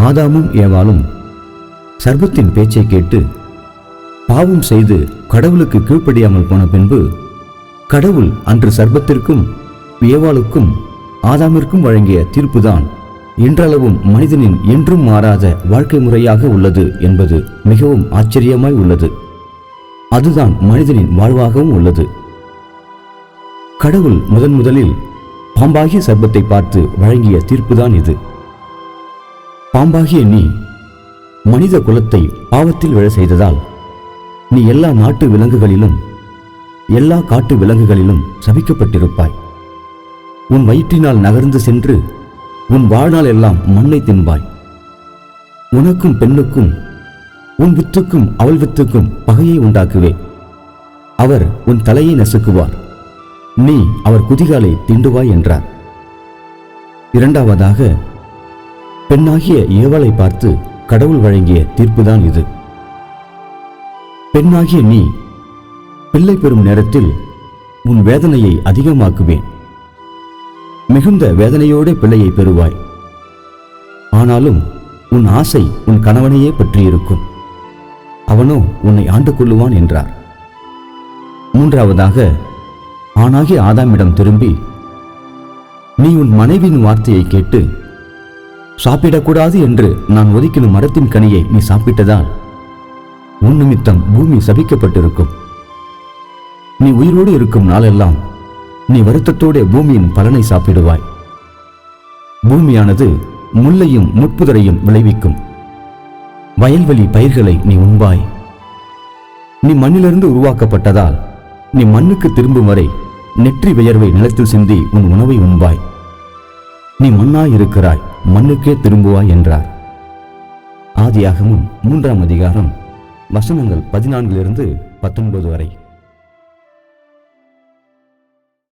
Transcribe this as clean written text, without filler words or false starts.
ஆதாமும் ஏவாளும் சர்ப்பத்தின் பேச்சை கேட்டு பாவம் செய்து கடவுளுக்கு கீழ்ப்படியாமல் போன பின்பு கடவுள் அன்று சர்ப்பத்திற்கும் ஏவாளுக்கும் ஆதாமிற்கும் வழங்கிய தீர்ப்புதான் இன்றளவும் மனிதனின் என்றும் மாறாத வாழ்க்கை முறையாக உள்ளது என்பது மிகவும் ஆச்சரியமாய் உள்ளது. அதுதான் மனிதனின் வாழ்வாகவும் உள்ளது. கடவுள் முதலில் பாம்பாகிய சர்ப்பத்தை பார்த்து வழங்கிய தீர்ப்புதான் இது. பாம்பாகிய நீ மனித குலத்தை பாவத்தில் விழ செய்ததால் நீ எல்லா நாட்டு விலங்குகளிலும் எல்லா காட்டு விலங்குகளிலும் சபிக்கப்பட்டிருப்பாய். உன் வயிற்றினால் நகர்ந்து சென்று உன் வாழ்நாள் எல்லாம் மண்ணை தின்பாய். உனக்கும் பெண்ணுக்கும் உன் வித்துக்கும் அவள் வித்துக்கும் பகையை உண்டாக்குவே. அவர் உன் தலையை நசுக்குவார், நீ அவர் குதிகாலை தீண்டுவாய் என்றார். இரண்டாவதாக பெண்ணாகிய ஏவாளை பார்த்து கடவுள் வழங்கிய தீர்ப்புதான் இது. பெண்ணாகிய நீ பிள்ளை பெறும் நேரத்தில் உன் வேதனையை அதிகமாக்குவேன். மிகுந்த வேதனையோட பிள்ளையை பெறுவாய். ஆனாலும் உன் ஆசை உன் கணவனையே பற்றியிருக்கும், அவனோ உன்னை ஆண்டு கொள்ளுவான் என்றார். மூன்றாவதாக ஆணாகிய ஆதாமிடம் திரும்பி, நீ உன் மனைவியின் வார்த்தையை கேட்டு சாப்பிடக்கூடாது என்று நான் ஒதுக்கின மரத்தின் கனியை நீ சாப்பிட்டதால் உன் நிமித்தம் பூமி சபிக்கப்பட்டிருக்கும். நீ உயிரோடு இருக்கும் நாளெல்லாம் நீ வருத்தத்தோட பூமியின் பலனை சாப்பிடுவாய். பூமியானது முள்ளையும் முட்புதரையும் விளைவிக்கும். வயல்வெளி பயிர்களை நீ உண்பாய். நீ மண்ணிலிருந்து உருவாக்கப்பட்டதால் நீ மண்ணுக்கு திரும்பும் வரை நெற்றி வியர்வை நிலத்தில் சிந்தி உன் உணவை உண்பாய். நீ மண்ணாயிருக்கிறாய், மண்ணுக்கே திரும்புவாய் என்றார். ஆதியாகமம் 3ஆம் அதிகாரம் வசனங்கள் 14 to 19 வரை.